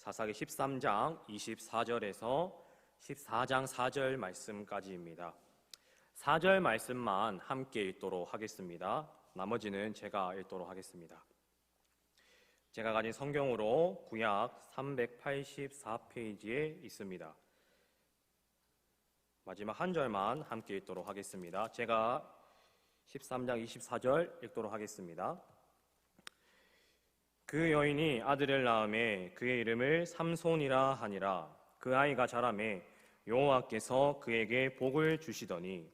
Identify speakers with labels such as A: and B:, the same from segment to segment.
A: 사사기 13장 24절에서 14장 4절 말씀까지입니다. 4절 말씀만 함께 읽도록 하겠습니다. 나머지는 제가 읽도록 하겠습니다. 제가 가진 성경으로 구약 384페이지에 있습니다. 마지막 한 절만 함께 읽도록 하겠습니다. 제가 13장 24절 읽도록 하겠습니다. 그 여인이 아들을 낳음에 그의 이름을 삼손이라 하니라. 그 아이가 자라매 여호와께서 그에게 복을 주시더니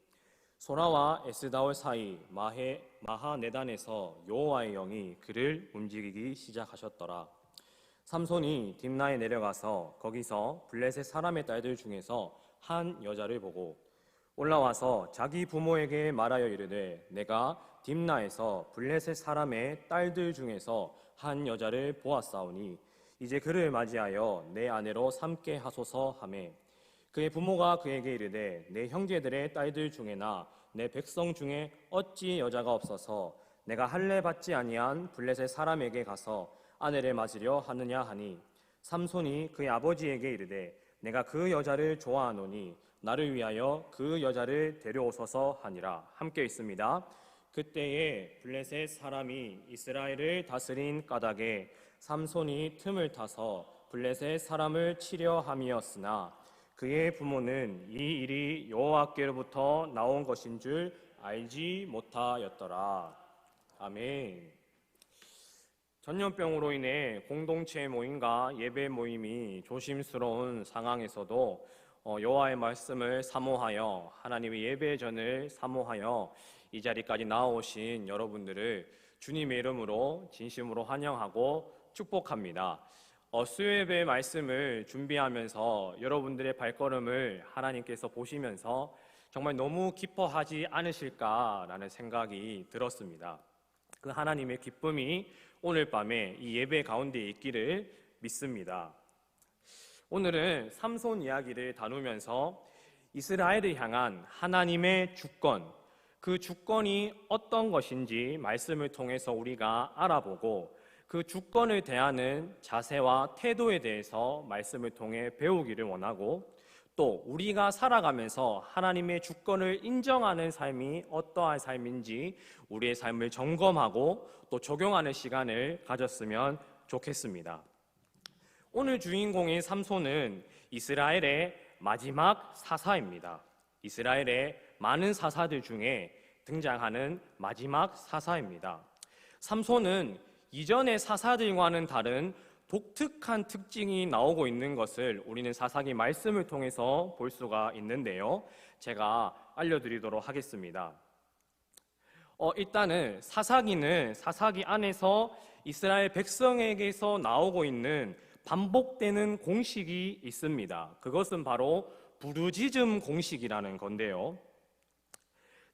A: 소라와 에스다올 사이 마하네단에서 여호와의 영이 그를 움직이기 시작하셨더라. 삼손이 딥나에 내려가서 거기서 블레셋 사람의 딸들 중에서 한 여자를 보고 올라와서 자기 부모에게 말하여 이르되 내가 딥나에서 블레셋 사람의 딸들 중에서 한 여자를 보았사오니 이제 그를 맞이하여 내 아내로 삼게 하소서 하매 그의 부모가 그에게 이르되 내 형제들의 딸들 중에나 내 백성 중에 어찌 여자가 없어서 내가 할례 받지 아니한 블레셋 사람에게 가서 아내를 맞으려 하느냐 하니 삼손이 그의 아버지에게 이르되 내가 그 여자를 좋아하노니 나를 위하여 그 여자를 데려오소서 하니라. 함께 있습니다. 그때에 블레셋 사람이 이스라엘을 다스린 까닭에 삼손이 틈을 타서 블레셋 사람을 치려 함이었으나 그의 부모는 이 일이 여호와께로부터 나온 것인 줄 알지 못하였더라. 아멘. 전염병으로 인해 공동체 모임과 예배 모임이 조심스러운 상황에서도 여호와의 말씀을 사모하여 하나님의 예배전을 사모하여 이 자리까지 나오신 여러분들을 주님의 이름으로 진심으로 환영하고 축복합니다. 수요예배 말씀을 준비하면서 여러분들의 발걸음을 하나님께서 보시면서 정말 너무 기뻐하지 않으실까라는 생각이 들었습니다. 그 하나님의 기쁨이 오늘 밤에 이 예배 가운데 있기를 믿습니다. 오늘은 삼손 이야기를 다루면서 이스라엘을 향한 하나님의 주권, 그 주권이 어떤 것인지 말씀을 통해서 우리가 알아보고 그 주권을 대하는 자세와 태도에 대해서 말씀을 통해 배우기를 원하고 또 우리가 살아가면서 하나님의 주권을 인정하는 삶이 어떠한 삶인지 우리의 삶을 점검하고 또 적용하는 시간을 가졌으면 좋겠습니다. 오늘 주인공인 삼손은 이스라엘의 마지막 사사입니다. 이스라엘의 많은 사사들 중에 등장하는 마지막 사사입니다. 삼손은 이전의 사사들과는 다른 독특한 특징이 나오고 있는 것을 우리는 사사기 말씀을 통해서 볼 수가 있는데요. 제가 알려드리도록 하겠습니다. 일단은 사사기는 사사기 안에서 이스라엘 백성에게서 나오고 있는 반복되는 공식이 있습니다. 그것은 바로 부르짖음 공식이라는 건데요.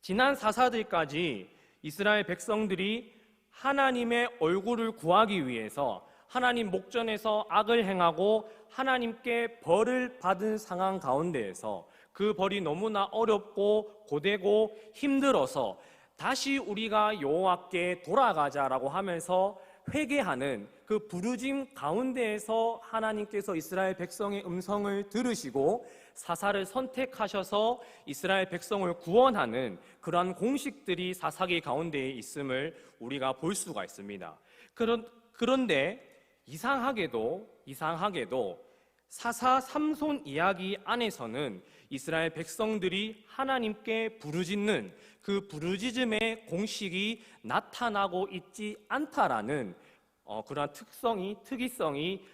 A: 지난 사사들까지 이스라엘 백성들이 하나님의 얼굴을 구하기 위해서 하나님 목전에서 악을 행하고 하나님께 벌을 받은 상황 가운데에서 그 벌이 너무나 어렵고 고되고 힘들어서 다시 우리가 여호와께 돌아가자라고 하면서 회개하는 그 부르짐 가운데에서 하나님께서 이스라엘 백성의 음성을 들으시고 사사를 선택하셔서 이스라엘 백성을 구원하는 그러한 공식들이 사사기 가운데에 있음을 우리가 볼 수가 있습니다. 그런데 이상하게도 사사 삼손 이야기 안에서는 이스라엘 백성들이 하나님께 부르짖는 그 부르짖음의 공식이 나타나고 있지 않다라는 그러한 특이성이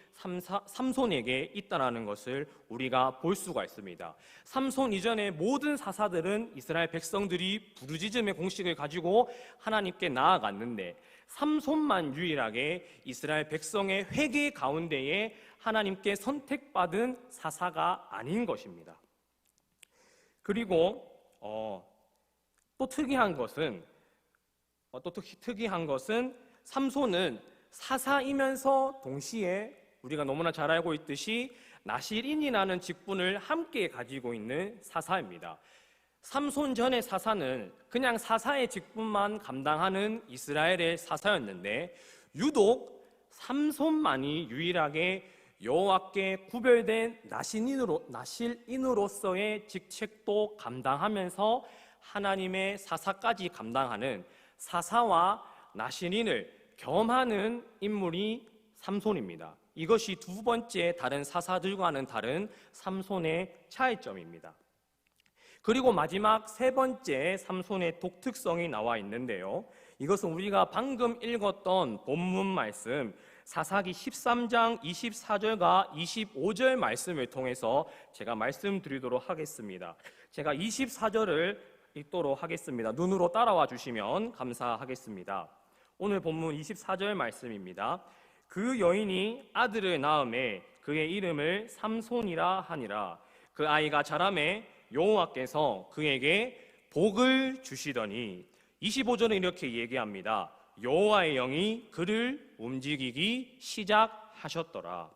A: 삼손에게 있다는 것을 우리가 볼 수가 있습니다. 삼손 이전의 모든 사사들은 이스라엘 백성들이 부르짖음의 공식을 가지고 하나님께 나아갔는데 삼손만 유일하게 이스라엘 백성의 회개 가운데에 하나님께 선택받은 사사가 아닌 것입니다. 그리고 또 특이한 것은 삼손은 사사이면서 동시에 우리가 너무나 잘 알고 있듯이 나실인이라는 직분을 함께 가지고 있는 사사입니다. 삼손 전의 사사는 그냥 사사의 직분만 감당하는 이스라엘의 사사였는데 유독 삼손만이 유일하게 여호와께 구별된 나실인으로서의 직책도 감당하면서 하나님의 사사까지 감당하는 사사와 나실인을 겸하는 인물이 삼손입니다. 이것이 두 번째 다른 사사들과는 다른 삼손의 차이점입니다. 그리고 마지막 세 번째 삼손의 독특성이 나와 있는데요. 이것은 우리가 방금 읽었던 본문 말씀 사사기 13장 24절과 25절 말씀을 통해서 제가 말씀드리도록 하겠습니다. 제가 24절을 읽도록 하겠습니다. 눈으로 따라와 주시면 감사하겠습니다. 오늘 본문 24절 말씀입니다. 그 여인이 아들을 낳음에 그의 이름을 삼손이라 하니라. 그 아이가 자라매 여호와께서 그에게 복을 주시더니 25절은 이렇게 얘기합니다. 여호와의 영이 그를 움직이기 시작하셨더라.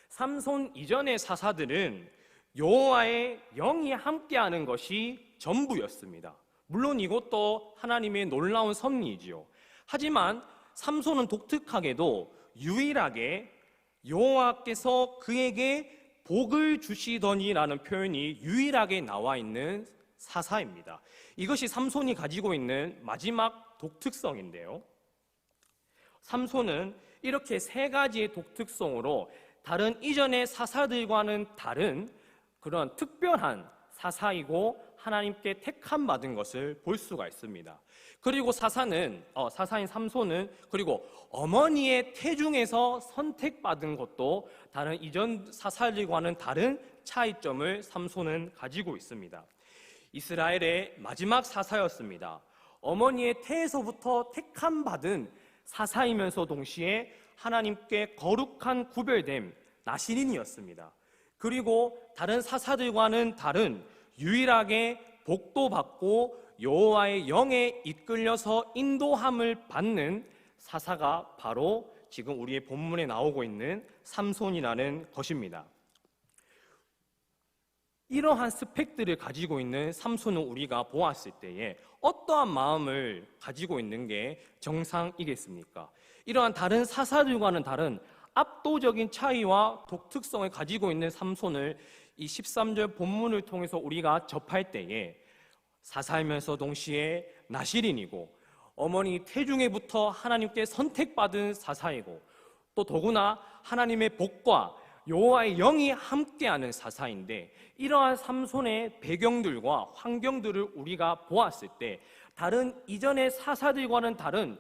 A: 삼손 이전의 사사들은 여호와의 영이 함께하는 것이 전부였습니다. 물론 이것도 하나님의 놀라운 섭리이지요. 하지만 삼손은 독특하게도 유일하게 여호와께서 그에게 복을 주시더니라는 표현이 유일하게 나와 있는 사사입니다. 이것이 삼손이 가지고 있는 마지막 독특성인데요. 삼손은 이렇게 세 가지의 독특성으로 다른 이전의 사사들과는 다른 그런 특별한 사사이고 하나님께 택함 받은 것을 볼 수가 있습니다. 그리고 사사인 삼손은 그리고 어머니의 태중에서 선택받은 것도 다른 이전 사사들과는 다른 차이점을 삼손은 가지고 있습니다. 이스라엘의 마지막 사사였습니다. 어머니의 태에서부터 택함 받은 사사이면서 동시에 하나님께 거룩한 구별됨 나실인이었습니다. 그리고 다른 사사들과는 다른 유일하게 복도 받고 여호와의 영에 이끌려서 인도함을 받는 사사가 바로 지금 우리의 본문에 나오고 있는 삼손이라는 것입니다. 이러한 스펙들을 가지고 있는 삼손을 우리가 보았을 때에 어떠한 마음을 가지고 있는 게 정상이겠습니까? 이러한 다른 사사들과는 다른 압도적인 차이와 독특성을 가지고 있는 삼손을 이 13절 본문을 통해서 우리가 접할 때에 사사이면서 동시에 나실인이고 어머니 태중에부터 하나님께 선택받은 사사이고 또 더구나 하나님의 복과 여호와의 영이 함께하는 사사인데 이러한 삼손의 배경들과 환경들을 우리가 보았을 때 다른 이전의 사사들과는 다른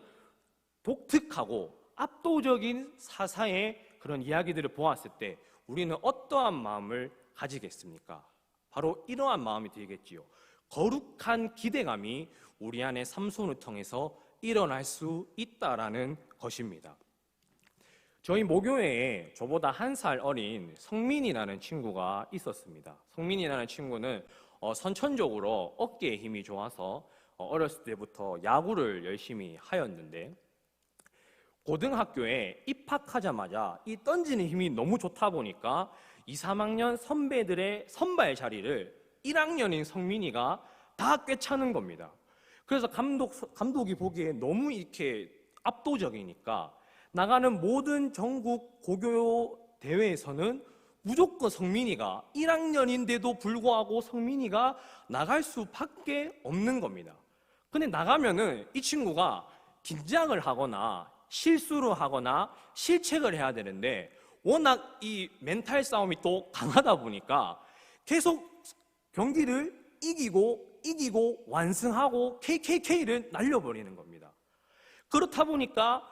A: 독특하고 압도적인 사사의 그런 이야기들을 보았을 때 우리는 어떠한 마음을 가지겠습니까? 바로 이러한 마음이 들겠지요. 거룩한 기대감이 우리 안에 삼손을 통해서 일어날 수 있다라는 것입니다. 저희 모교회에 저보다 1살 어린 성민이라는 친구가 있었습니다. 성민이라는 친구는 선천적으로 어깨에 힘이 좋아서 어렸을 때부터 야구를 열심히 하였는데 고등학교에 입학하자마자 이 던지는 힘이 너무 좋다 보니까 2, 3학년 선배들의 선발 자리를 1학년인 성민이가 다 꿰차는 겁니다. 그래서 감독이 보기에 너무 이렇게 압도적이니까 나가는 모든 전국 고교 대회에서는 무조건 성민이가 1학년인데도 불구하고 성민이가 나갈 수밖에 없는 겁니다. 근데 나가면은 이 친구가 긴장을 하거나 실수를 하거나 실책을 해야 되는데 워낙 이 멘탈 싸움이 또 강하다 보니까 계속 경기를 이기고 완승하고 KKK를 날려버리는 겁니다. 그렇다 보니까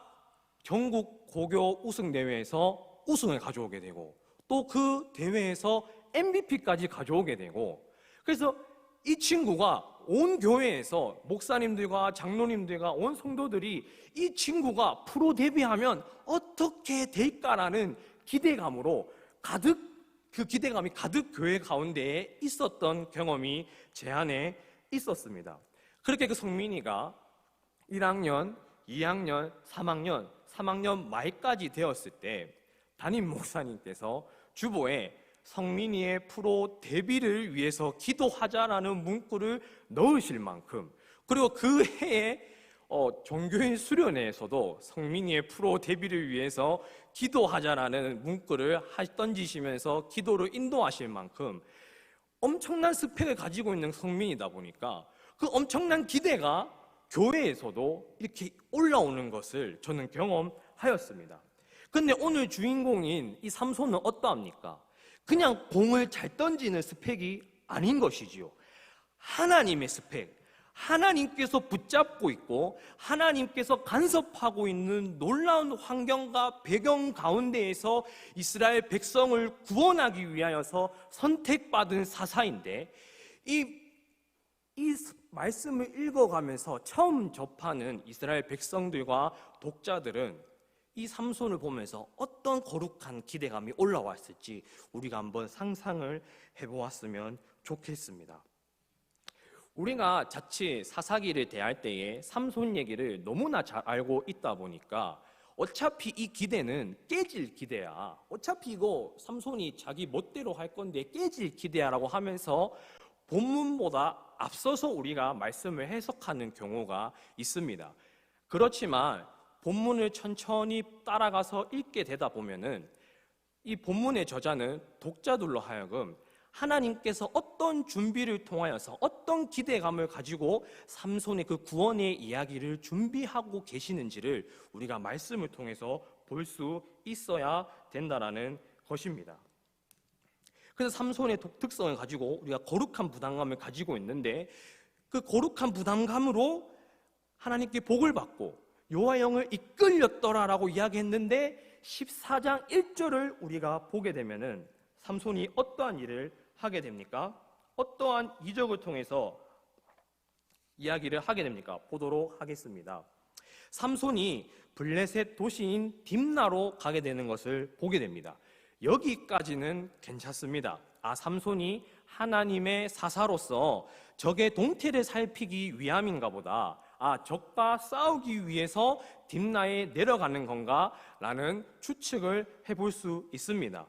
A: 전국 고교 우승 대회에서 우승을 가져오게 되고 또 그 대회에서 MVP까지 가져오게 되고 그래서 이 친구가 온 교회에서 목사님들과 장로님들과 온 성도들이 이 친구가 프로 데뷔하면 어떻게 될까라는 기대감으로 그 기대감이 가득 교회 가운데에 있었던 경험이 제 안에 있었습니다. 그렇게 그 성민이가 1학년, 2학년, 3학년 말까지 되었을 때 담임 목사님께서 주보에 성민이의 프로 데뷔를 위해서 기도하자라는 문구를 넣으실 만큼 그리고 그 해에 종교인 수련회에서도 성민이의 프로 데뷔를 위해서 기도하자라는 문구를 던지시면서 기도를 인도하실 만큼 엄청난 스펙을 가지고 있는 성민이다 보니까 그 엄청난 기대가 교회에서도 이렇게 올라오는 것을 저는 경험하였습니다. 근데 오늘 주인공인 이 삼손은 어떠합니까? 그냥 공을 잘 던지는 스펙이 아닌 것이지요. 하나님의 스펙, 하나님께서 붙잡고 있고 하나님께서 간섭하고 있는 놀라운 환경과 배경 가운데에서 이스라엘 백성을 구원하기 위하여서 선택받은 사사인데 이 말씀을 읽어가면서 처음 접하는 이스라엘 백성들과 독자들은 이 삼손을 보면서 어떤 거룩한 기대감이 올라왔을지 우리가 한번 상상을 해보았으면 좋겠습니다. 우리가 자칫 사사기를 대할 때에 삼손 얘기를 너무나 잘 알고 있다 보니까 어차피 이 기대는 깨질 기대야, 어차피 이거 삼손이 자기 멋대로 할 건데 깨질 기대야라고 하면서 본문보다 앞서서 우리가 말씀을 해석하는 경우가 있습니다. 그렇지만 본문을 천천히 따라가서 읽게 되다 보면은 이 본문의 저자는 독자들로 하여금 하나님께서 어떤 준비를 통하여서 어떤 기대감을 가지고 삼손의 그 구원의 이야기를 준비하고 계시는지를 우리가 말씀을 통해서 볼 수 있어야 된다라는 것입니다. 그래서 삼손의 독특성을 가지고 우리가 거룩한 부담감을 가지고 있는데 그 거룩한 부담감으로 하나님께 복을 받고 여호와의 영을 이끌렸더라라고 이야기했는데 14장 1절을 우리가 보게 되면은 삼손이 어떠한 일을 하게 됩니까? 어떠한 이적을 통해서 이야기를 하게 됩니까? 보도록 하겠습니다. 삼손이 블레셋 도시인 딥나로 가게 되는 것을 보게 됩니다. 여기까지는 괜찮습니다. 삼손이 하나님의 사사로서 적의 동태를 살피기 위함인가 보다. 적과 싸우기 위해서 딥나에 내려가는 건가? 라는 추측을 해볼 수 있습니다.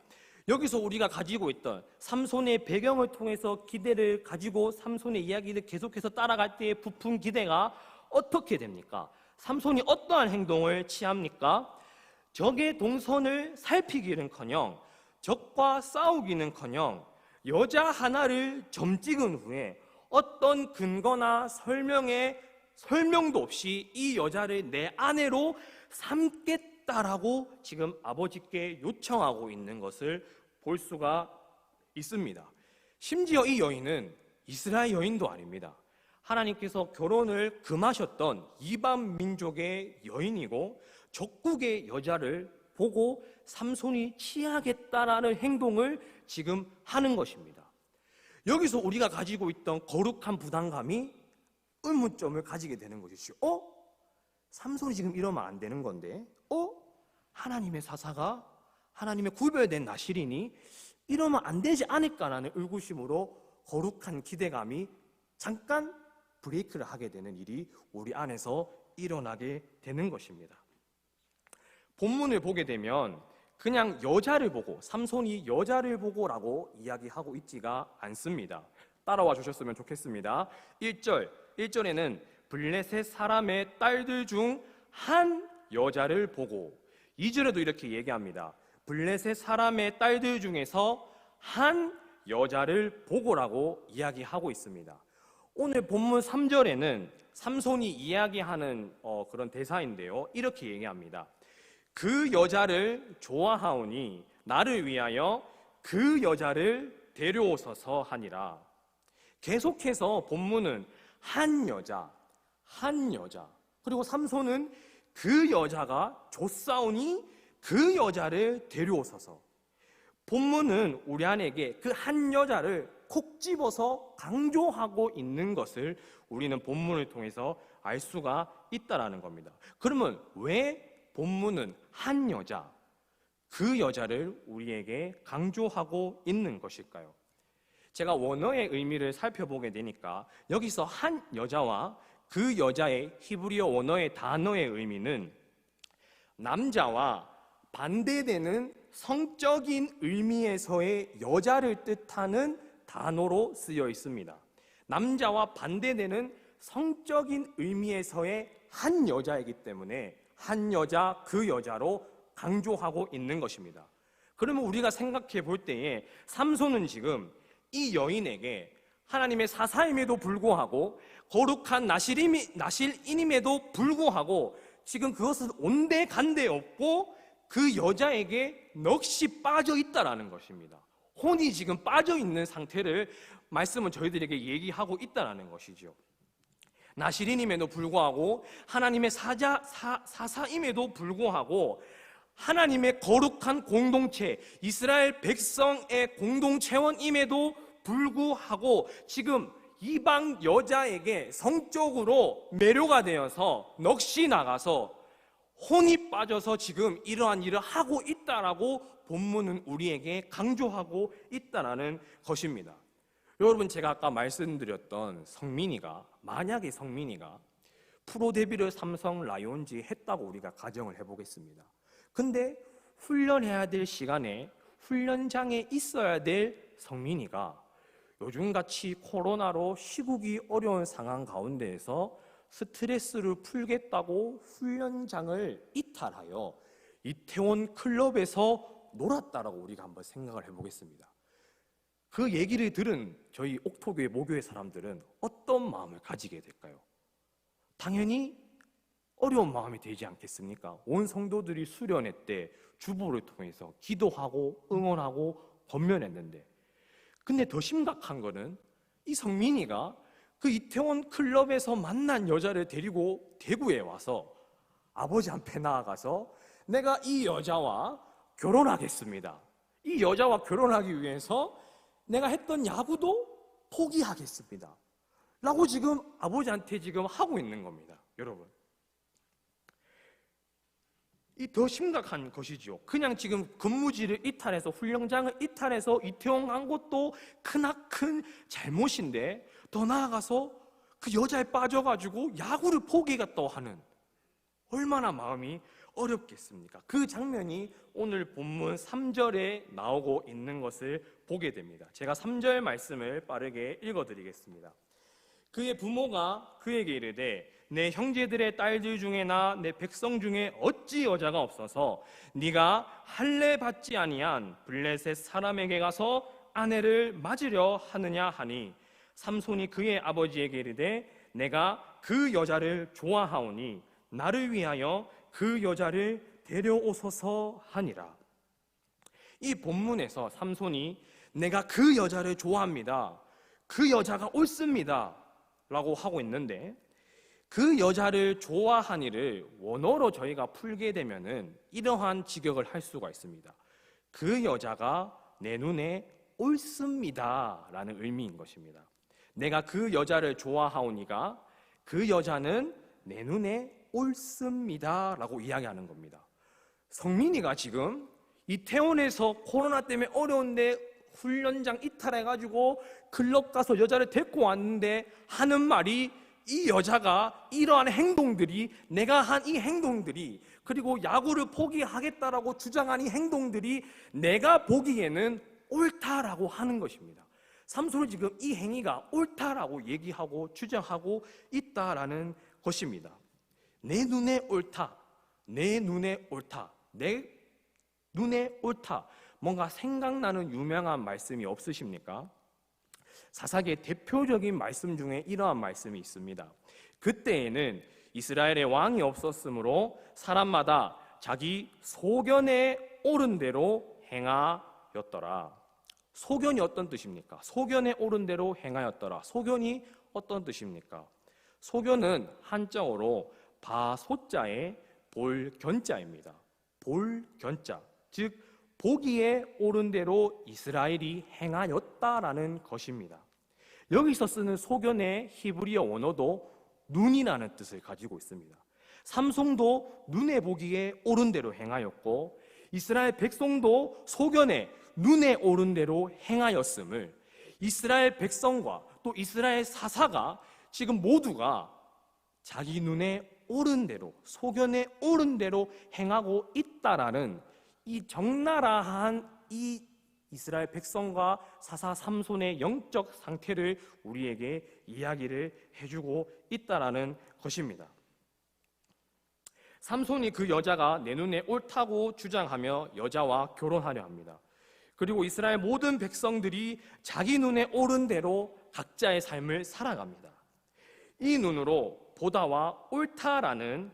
A: 여기서 우리가 가지고 있던 삼손의 배경을 통해서 기대를 가지고 삼손의 이야기를 계속해서 따라갈 때의 부푼 기대가 어떻게 됩니까? 삼손이 어떠한 행동을 취합니까? 적의 동선을 살피기는커녕 적과 싸우기는커녕 여자 하나를 점 찍은 후에 어떤 근거나 설명도 없이 이 여자를 내 아내로 삼겠다라고 지금 아버지께 요청하고 있는 것을 볼 수가 있습니다. 심지어 이 여인은 이스라엘 여인도 아닙니다. 하나님께서 결혼을 금하셨던 이방 민족의 여인이고 적국의 여자를 보고 삼손이 취하겠다라는 행동을 지금 하는 것입니다. 여기서 우리가 가지고 있던 거룩한 부담감이 의문점을 가지게 되는 것이죠. 삼손이 지금 이러면 안 되는 건데, 하나님의 사사가 하나님의 구별된 나실이니 이러면 안 되지 않을까라는 의구심으로 거룩한 기대감이 잠깐 브레이크를 하게 되는 일이 우리 안에서 일어나게 되는 것입니다. 본문을 보게 되면 그냥 여자를 보고 삼손이 여자를 보고라고 이야기하고 있지가 않습니다. 따라와 주셨으면 좋겠습니다. 1절에는 블레셋 사람의 딸들 중 한 여자를 보고, 2절에도 이렇게 얘기합니다. 블레셋 사람의 딸들 중에서 한 여자를 보고라고 이야기하고 있습니다. 오늘 본문 3절에는 삼손이 이야기하는 그런 대사인데요, 이렇게 얘기합니다. 그 여자를 좋아하오니 나를 위하여 그 여자를 데려오소서 하니라. 계속해서 본문은 한 여자, 그리고 삼손은 그 여자가 좋사오니 그 여자를 데려오소서. 본문은 우리 안에게 그 한 여자를 콕 집어서 강조하고 있는 것을 우리는 본문을 통해서 알 수가 있다라는 겁니다. 그러면 왜 본문은 한 여자, 그 여자를 우리에게 강조하고 있는 것일까요? 제가 원어의 의미를 살펴보게 되니까 여기서 한 여자와 그 여자의 히브리어 원어의 단어의 의미는 남자와 반대되는 성적인 의미에서의 여자를 뜻하는 단어로 쓰여 있습니다. 남자와 반대되는 성적인 의미에서의 한 여자이기 때문에 한 여자 그 여자로 강조하고 있는 것입니다. 그러면 우리가 생각해 볼 때에 삼손은 지금 이 여인에게 하나님의 사사임에도 불구하고 거룩한 나실인임에도 불구하고 지금 그것은 온데간데 없고 그 여자에게 넋이 빠져 있다라는 것입니다. 혼이 지금 빠져 있는 상태를 말씀은 저희들에게 얘기하고 있다라는 것이죠. 나실인임에도 불구하고 하나님의 사사임에도 불구하고 하나님의 거룩한 공동체, 이스라엘 백성의 공동체원임에도 불구하고 지금 이방 여자에게 성적으로 매료가 되어서 넋이 나가서 혼이 빠져서 지금 이러한 일을 하고 있다라고 본문은 우리에게 강조하고 있다라는 것입니다. 여러분, 제가 아까 말씀드렸던 성민이가, 만약에 성민이가 프로 데뷔를 삼성 라이온즈에 했다고 우리가 가정을 해보겠습니다. 근데 훈련해야 될 시간에 훈련장에 있어야 될 성민이가 요즘같이 코로나로 시국이 어려운 상황 가운데에서 스트레스를 풀겠다고 훈련장을 이탈하여 이태원 클럽에서 놀았다라고 우리가 한번 생각을 해보겠습니다. 그 얘기를 들은 저희 옥토교회 모교회 사람들은 어떤 마음을 가지게 될까요? 당연히 어려운 마음이 되지 않겠습니까? 온 성도들이 수련회 때 주보를 통해서 기도하고 응원하고 권면했는데, 근데 더 심각한 거는 이 성민이가 그 이태원 클럽에서 만난 여자를 데리고 대구에 와서 아버지 앞에 나아가서 내가 이 여자와 결혼하겠습니다. 이 여자와 결혼하기 위해서 내가 했던 야구도 포기하겠습니다. 라고 지금 아버지한테 지금 하고 있는 겁니다. 여러분, 이 더 심각한 것이죠. 그냥 지금 근무지를 이탈해서 훈련장을 이탈해서 이태원 간 것도 크나큰 잘못인데 더 나아가서 그 여자에 빠져가지고 야구를 포기했다고 하는, 얼마나 마음이 어렵겠습니까? 그 장면이 오늘 본문 3절에 나오고 있는 것을 보게 됩니다. 제가 3절 말씀을 빠르게 읽어드리겠습니다. 그의 부모가 그에게 이르되 내 형제들의 딸들 중에나 내 백성 중에 어찌 여자가 없어서 네가 할례 받지 아니한 블레셋 사람에게 가서 아내를 맞으려 하느냐 하니, 삼손이 그의 아버지에게 이르되 내가 그 여자를 좋아하오니 나를 위하여 그 여자를 데려오소서 하니라. 이 본문에서 삼손이 내가 그 여자를 좋아합니다, 그 여자가 옳습니다 라고 하고 있는데, 그 여자를 좋아하니를 원어로 저희가 풀게 되면은 이러한 직역을 할 수가 있습니다. 그 여자가 내 눈에 옳습니다 라는 의미인 것입니다. 내가 그 여자를 좋아하오니가 그 여자는 내 눈에 옳습니다 라고 이야기하는 겁니다. 성민이가 지금 이태원에서 코로나 때문에 어려운데 훈련장 이탈해가지고 클럽 가서 여자를 데리고 왔는데 하는 말이, 이 여자가 이러한 행동들이, 내가 한 이 행동들이, 그리고 야구를 포기하겠다라고 주장한 이 행동들이 내가 보기에는 옳다라고 하는 것입니다. 삼손은 지금 이 행위가 옳다라고 얘기하고 주장하고 있다라는 것입니다. 내 눈에 옳다, 내 눈에 옳다, 내 눈에 옳다. 뭔가 생각나는 유명한 말씀이 없으십니까? 사사기의 대표적인 말씀 중에 이러한 말씀이 있습니다. 그때에는 이스라엘의 왕이 없었으므로 사람마다 자기 소견에 옳은 대로 행하였더라. 소견이 어떤 뜻입니까? 소견에 옳은 대로 행하였더라. 소견이 어떤 뜻입니까? 소견은 한자어로 바소자의 볼견자입니다. 볼견자, 즉 보기에 옳은 대로 이스라엘이 행하였다라는 것입니다. 여기서 쓰는 소견의 히브리어 원어도 눈이라는 뜻을 가지고 있습니다. 삼손도 눈에 보기에 옳은 대로 행하였고 이스라엘 백성도 소견에 눈에 옳은 대로 행하였음을, 이스라엘 백성과 또 이스라엘 사사가 지금 모두가 자기 눈에 옳은 대로, 소견에 옳은 대로 행하고 있다라는 이 적나라한 이 이스라엘 백성과 사사 삼손의 영적 상태를 우리에게 이야기를 해주고 있다라는 것입니다. 삼손이 그 여자가 내 눈에 옳다고 주장하며 여자와 결혼하려 합니다. 그리고 이스라엘 모든 백성들이 자기 눈에 옳은 대로 각자의 삶을 살아갑니다. 이 눈으로 보다와 옳다라는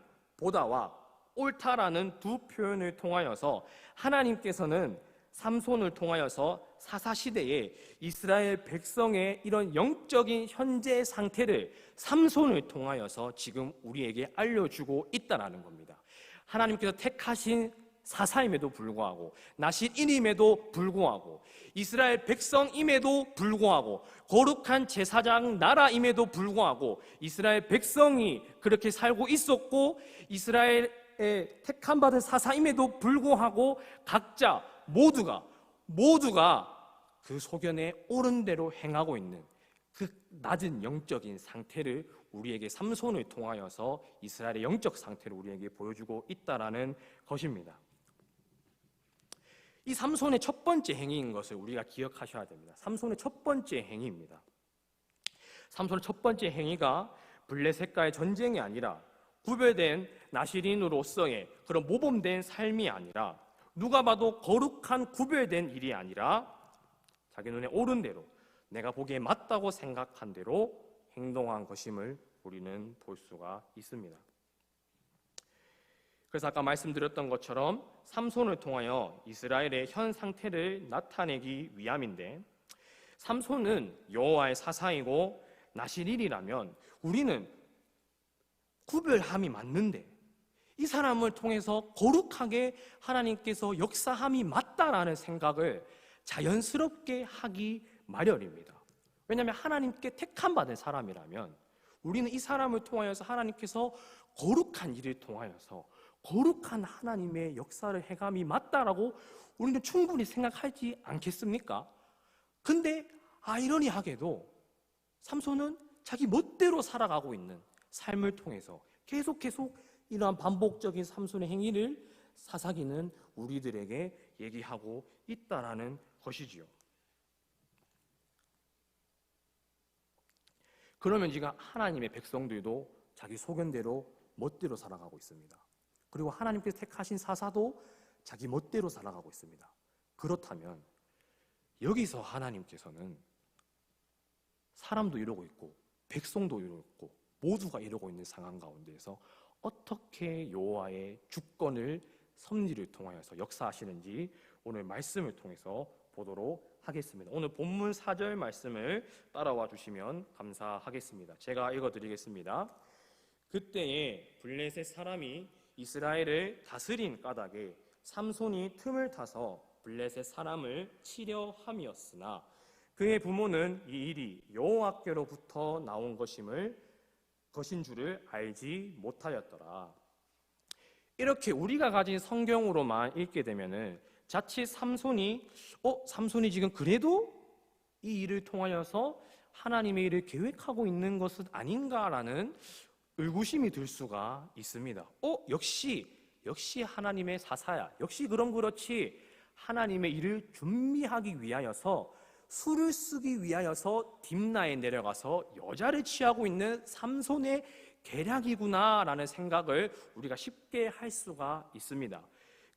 A: 두 표현을 통하여서 하나님께서는 삼손을 통하여서 사사시대에 이스라엘 백성의 이런 영적인 현재 상태를 삼손을 통하여서 지금 우리에게 알려주고 있다는 겁니다. 하나님께서 택하신 사사임에도 불구하고 나실인임에도 불구하고 이스라엘 백성임에도 불구하고 거룩한 제사장 나라임에도 불구하고 이스라엘 백성이 그렇게 살고 있었고 이스라엘의 택함 받은 사사임에도 불구하고 각자 모두가 그 소견에 옳은 대로 행하고 있는 그 낮은 영적인 상태를 우리에게 삼손을 통하여서 이스라엘의 영적 상태를 우리에게 보여주고 있다라는 것입니다. 이 삼손의 첫 번째 행위인 것을 우리가 기억하셔야 됩니다. 삼손의 첫 번째 행위입니다. 삼손의 첫 번째 행위가 블레셋과의 전쟁이 아니라 구별된 나실인으로서의 그런 모범된 삶이 아니라 누가 봐도 거룩한 구별된 일이 아니라 자기 눈에 옳은 대로 내가 보기에 맞다고 생각한 대로 행동한 것임을 우리는 볼 수가 있습니다. 그래서 아까 말씀드렸던 것처럼 삼손을 통하여 이스라엘의 현 상태를 나타내기 위함인데 삼손은 여호와의 사사이고 나실인이라면 우리는 구별함이 맞는데 이 사람을 통해서 거룩하게 하나님께서 역사함이 맞다라는 생각을 자연스럽게 하기 마련입니다. 왜냐하면 하나님께 택함 받은 사람이라면 우리는 이 사람을 통하여서 하나님께서 거룩한 일을 통하여서 거룩한 하나님의 역사를 행함이 맞다라고 우리는 충분히 생각하지 않겠습니까? 근데 아이러니하게도 삼손은 자기 멋대로 살아가고 있는 삶을 통해서 계속 이러한 반복적인 삼손의 행위를 사사기는 우리들에게 얘기하고 있다라는 것이지요. 그러면 지금 하나님의 백성들도 자기 소견대로 멋대로 살아가고 있습니다. 그리고 하나님께서 택하신 사사도 자기 멋대로 살아가고 있습니다. 그렇다면 여기서 하나님께서는 사람도 이러고 있고 백성도 이러고 있고 모두가 이러고 있는 상황 가운데에서 어떻게 여호와의 주권을 섭리를 통하여서 역사하시는지 오늘 말씀을 통해서 보도록 하겠습니다. 오늘 본문 4절 말씀을 따라와 주시면 감사하겠습니다. 제가 읽어드리겠습니다. 그때에 블레셋 사람이 이스라엘을 다스린 까닭에 삼손이 틈을 타서 블레셋 사람을 치려 함이었으나 그의 부모는 이 일이 여호와께로부터 나온 것인 줄을 알지 못하였더라. 이렇게 우리가 가진 성경으로만 읽게 되면은 자칫 삼손이 지금 그래도 이 일을 통하여서 하나님의 일을 계획하고 있는 것은 아닌가라는 의구심이 들 수가 있습니다. 역시 하나님의 사사야. 역시 그렇지. 하나님의 일을 준비하기 위하여서 술을 쓰기 위하여서 딥나에 내려가서 여자를 취하고 있는 삼손의 계략이구나라는 생각을 우리가 쉽게 할 수가 있습니다.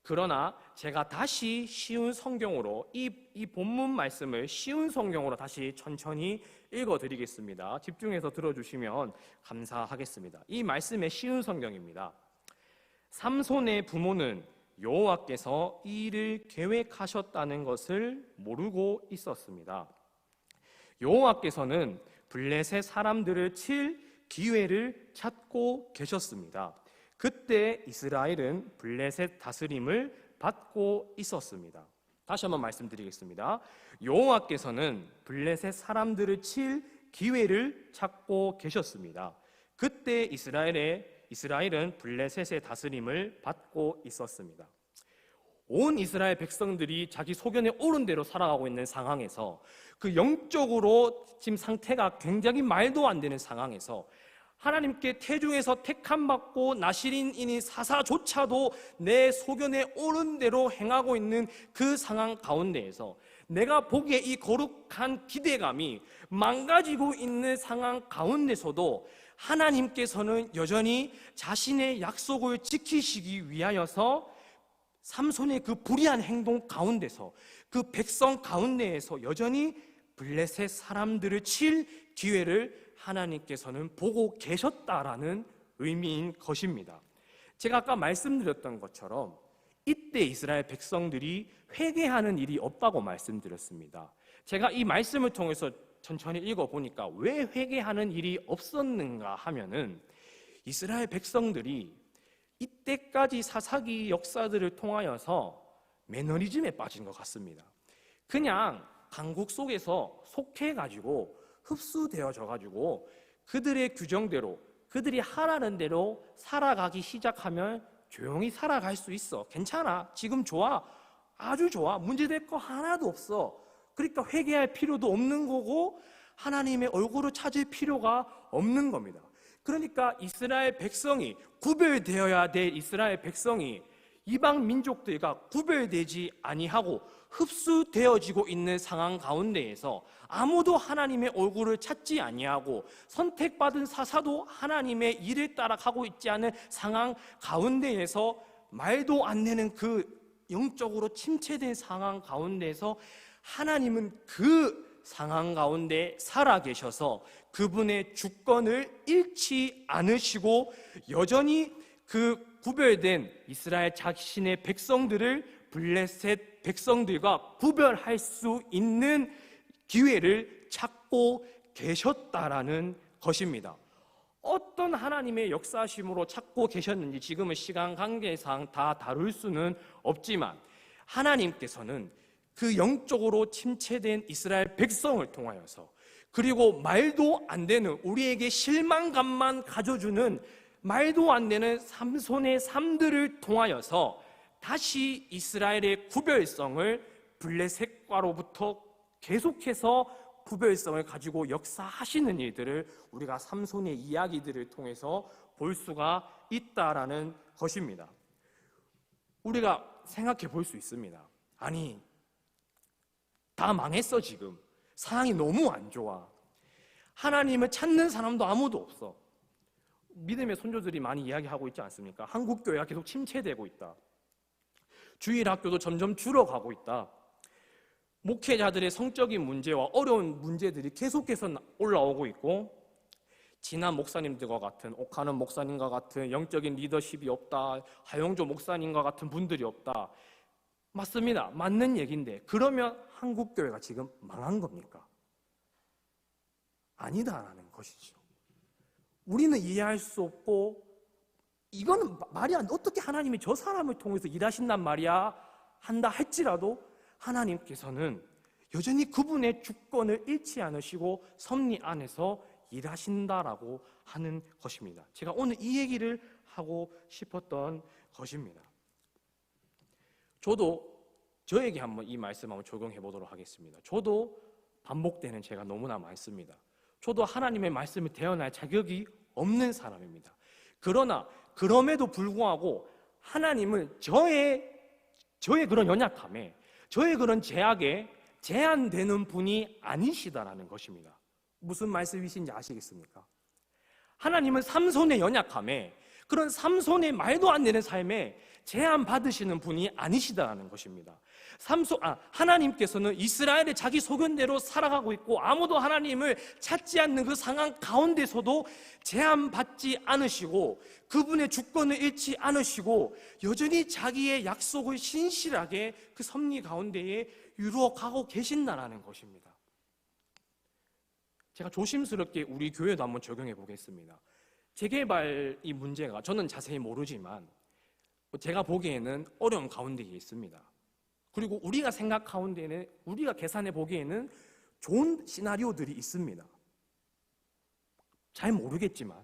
A: 그러나 제가 다시 쉬운 성경으로 이 본문 말씀을 쉬운 성경으로 다시 천천히 읽어드리겠습니다. 집중해서 들어주시면 감사하겠습니다. 이 말씀의 쉬운 성경입니다. 삼손의 부모는 여호와께서 이 일을 계획하셨다는 것을 모르고 있었습니다. 여호와께서는 블레셋 사람들을 칠 기회를 찾고 계셨습니다. 그때 이스라엘은 블레셋 다스림을 받고 있었습니다. 다시 한번 말씀드리겠습니다. 여호와께서는 블레셋 사람들을 칠 기회를 찾고 계셨습니다. 그때 이스라엘은 블레셋의 다스림을 받고 있었습니다. 온 이스라엘 백성들이 자기 소견에 옳은 대로 살아가고 있는 상황에서 그 영적으로 지금 상태가 굉장히 말도 안 되는 상황에서 하나님께 태중에서 택함받고 나실인인 사사조차도 내 소견에 옳은 대로 행하고 있는 그 상황 가운데에서 내가 보기에 이 거룩한 기대감이 망가지고 있는 상황 가운데서도
B: 하나님께서는 여전히 자신의 약속을 지키시기 위하여서 삼손의 그 불의한 행동 가운데서, 그 백성 가운데에서 여전히 블레셋 사람들을 칠 기회를 하나님께서는 보고 계셨다라는 의미인 것입니다. 제가 아까 말씀드렸던 것처럼 이때 이스라엘 백성들이 회개하는 일이 없다고 말씀드렸습니다. 제가 이 말씀을 통해서 천천히 읽어보니까 왜 회개하는 일이 없었는가 하면은, 이스라엘 백성들이 이때까지 사사기 역사들을 통하여서 매너리즘에 빠진 것 같습니다. 그냥 강국 속에서 속해가지고 흡수되어져가지고 그들의 규정대로, 그들이 하라는 대로 살아가기 시작하면 조용히 살아갈 수 있어. 괜찮아. 지금 좋아. 아주 좋아. 문제될 거 하나도 없어. 그러니까 회개할 필요도 없는 거고 하나님의 얼굴을 찾을 필요가 없는 겁니다. 그러니까 이스라엘 백성이, 구별되어야 될 이스라엘 백성이 이방 민족들과 구별되지 아니하고 흡수되어지고 있는 상황 가운데에서 아무도 하나님의 얼굴을 찾지 아니하고 선택받은 사사도 하나님의 일을 따라가고 있지 않은 상황 가운데에서 말도 안 되는 그 영적으로 침체된 상황 가운데에서 하나님은 그 상황 가운데 살아계셔서 그분의 주권을 잃지 않으시고 여전히 그 구별된 이스라엘 자신의 백성들을 블레셋 백성들과 구별할 수 있는 기회를 찾고 계셨다라는 것입니다. 어떤 하나님의 역사심으로 찾고 계셨는지 지금은 시간 관계상 다 다룰 수는 없지만, 하나님께서는 그 영적으로 침체된 이스라엘 백성을 통하여서, 그리고 말도 안 되는, 우리에게 실망감만 가져주는 말도 안 되는 삼손의 삶들을 통하여서 다시 이스라엘의 구별성을 블레셋과로부터 계속해서 구별성을 가지고 역사하시는 일들을 우리가 삼손의 이야기들을 통해서 볼 수가 있다라는 것입니다. 우리가 생각해 볼 수 있습니다. 아니, 다 망했어. 지금 상황이 너무 안 좋아. 하나님을 찾는 사람도 아무도 없어. 믿음의 선조들이 많이 이야기하고 있지 않습니까? 한국 교회가 계속 침체되고 있다. 주일 학교도 점점 줄어가고 있다. 목회자들의 성적인 문제와 어려운 문제들이 계속해서 올라오고 있고, 진한 목사님들과 같은, 옥하는 목사님과 같은 영적인 리더십이 없다, 하용조 목사님과 같은 분들이 없다. 맞습니다. 맞는 얘기인데, 그러면 한국교회가 지금 망한 겁니까? 아니다라는 것이죠. 우리는 이해할 수 없고, 이거는 말이 안 돼. 어떻게 하나님이 저 사람을 통해서 일하신단 말이야 한다 할지라도 하나님께서는 여전히 그분의 주권을 잃지 않으시고 섭리 안에서 일하신다라고 하는 것입니다. 제가 오늘 이 얘기를 하고 싶었던 것입니다. 저도 저에게 한번 이 말씀 한번 적용해 보도록 하겠습니다. 저도 반복되는 제가 너무나 많습니다. 저도 하나님의 말씀을 대언할 자격이 없는 사람입니다. 그러나 그럼에도 불구하고 하나님은 저의 그런 연약함에, 저의 그런 제약에 제한되는 분이 아니시다라는 것입니다. 무슨 말씀이신지 아시겠습니까? 하나님은 삼손의 연약함에, 그런 삼손의 말도 안 되는 삶에 제한받으시는 분이 아니시다라는 것입니다. 하나님께서는 이스라엘의 자기 소견대로 살아가고 있고 아무도 하나님을 찾지 않는 그 상황 가운데서도 제한받지 않으시고 그분의 주권을 잃지 않으시고 여전히 자기의 약속을 신실하게 그 섭리 가운데에 이루어가고 계신다라는 것입니다. 제가 조심스럽게 우리 교회도 한번 적용해 보겠습니다. 재개발 이 문제가 저는 자세히 모르지만 제가 보기에는 어려운 가운데에 있습니다. 그리고 우리가 생각 가운데는, 우리가 계산해 보기에는 좋은 시나리오들이 있습니다. 잘 모르겠지만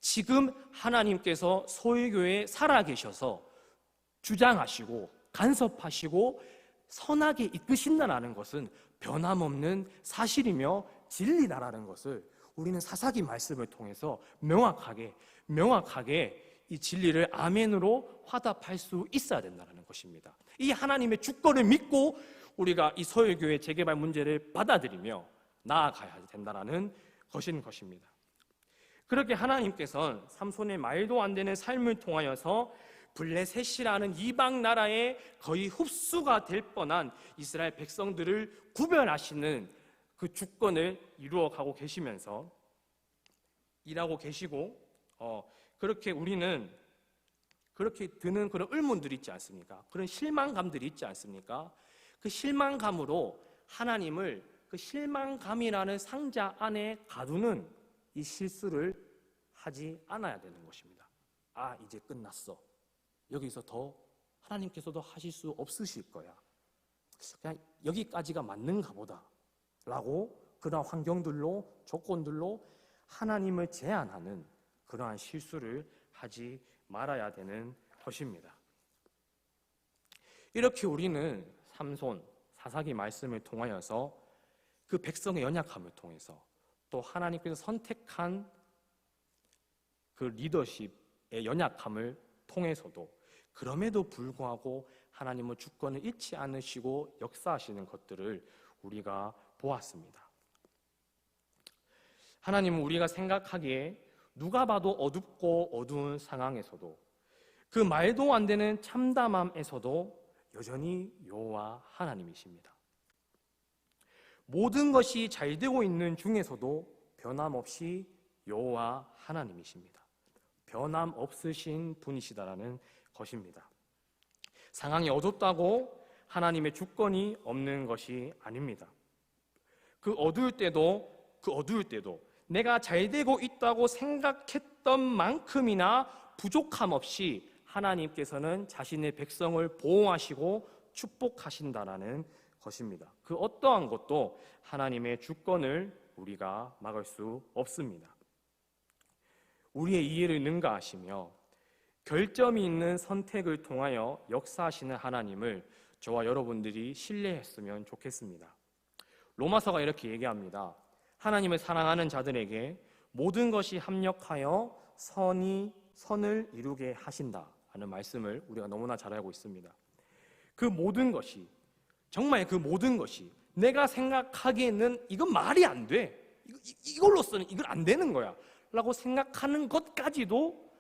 B: 지금 하나님께서 소유교회에 살아계셔서 주장하시고 간섭하시고 선하게 이끄신다라는 것은 변함없는 사실이며 진리다라는 것을 우리는 사사기 말씀을 통해서 명확하게 이 진리를 아멘으로 화답할 수 있어야 된다는 것입니다. 이 하나님의 주권을 믿고 우리가 이 서울교회 재개발 문제를 받아들이며 나아가야 된다는 것입니다. 그렇게 하나님께서는 삼손의 말도 안 되는 삶을 통하여서 블레셋이라는 이방 나라에 거의 흡수가 될 뻔한 이스라엘 백성들을 구별하시는 그 주권을 이루어가고 계시면서 일하고 계시고, 그렇게 우리는 그렇게 드는 그런 의문들이 있지 않습니까? 그런 실망감들이 있지 않습니까? 그 실망감으로 하나님을 그 실망감이라는 상자 안에 가두는 이 실수를 하지 않아야 되는 것입니다. 아, 이제 끝났어. 여기서 더 하나님께서도 하실 수 없으실 거야. 그냥 여기까지가 맞는가 보다 라고 그러한 환경들로, 조건들로 하나님을 제한하는 그러한 실수를 하지 말아야 되는 것입니다. 이렇게 우리는 삼손, 사사기 말씀을 통하여서 그 백성의 연약함을 통해서 또 하나님께서 선택한 그 리더십의 연약함을 통해서도 그럼에도 불구하고 하나님은 주권을 잃지 않으시고 역사하시는 것들을 우리가 보았습니다. 하나님은 우리가 생각하기에 누가 봐도 어둡고 어두운 상황에서도 그 말도 안 되는 참담함에서도 여전히 여호와 하나님이십니다. 모든 것이 잘 되고 있는 중에서도 변함없이 여호와 하나님이십니다. 변함없으신 분이시다라는 것입니다. 상황이 어둡다고 하나님의 주권이 없는 것이 아닙니다. 그 어두울 때도 내가 잘 되고 있다고 생각했던 만큼이나 부족함 없이 하나님께서는 자신의 백성을 보호하시고 축복하신다라는 것입니다. 그 어떠한 것도 하나님의 주권을 우리가 막을 수 없습니다. 우리의 이해를 능가하시며 결점이 있는 선택을 통하여 역사하시는 하나님을 저와 여러분들이 신뢰했으면 좋겠습니다. 로마서가 이렇게 얘기합니다. 하나님을 사랑하는 자들에게 모든 것이 합력하여 선을 이루게 하신다 하는 말씀을 우리가 너무나 잘 알고 있습니다. 그 모든 것이, 정말 그 모든 것이 내가 생각하기에는 이건 말이 안 돼, 이걸로서는 이건 안 되는 거야 라고 생각하는 것까지도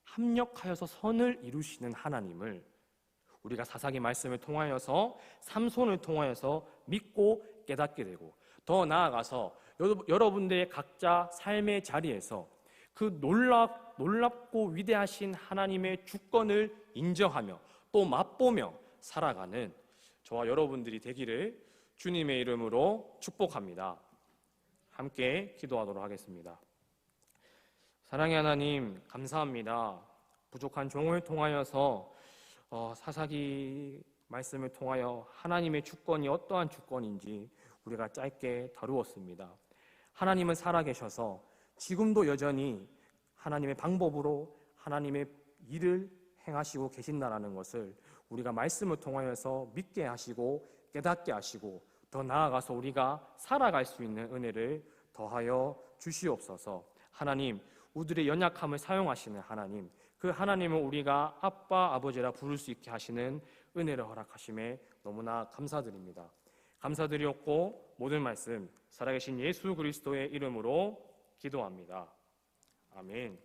B: 합력하여서 선을 이루시는 하나님을 우리가 사사기 말씀을 통하여서 삼손을 통하여서 믿고 깨닫게 되고, 더 나아가서 여러분들의 각자 삶의 자리에서 그 놀랍고 위대하신 하나님의 주권을 인정하며 또 맛보며 살아가는 저와 여러분들이 되기를 주님의 이름으로 축복합니다. 함께 기도하도록 하겠습니다. 사랑의 하나님, 감사합니다. 부족한 종을 통하여서 사사기 말씀을 통하여 하나님의 주권이 어떠한 주권인지 우리가 짧게 다루었습니다. 하나님은 살아계셔서 지금도 여전히 하나님의 방법으로 하나님의 일을 행하시고 계신다라는 것을 우리가 말씀을 통하여서 믿게 하시고 깨닫게 하시고, 더 나아가서 우리가 살아갈 수 있는 은혜를 더하여 주시옵소서. 하나님, 우리들의 연약함을 사용하시는 하나님, 그 하나님을 우리가 아빠, 아버지라 부를 수 있게 하시는 은혜를 허락하심에 너무나 감사드립니다. 감사드리옵고 모든 말씀 살아계신 예수 그리스도의 이름으로 기도합니다. 아멘.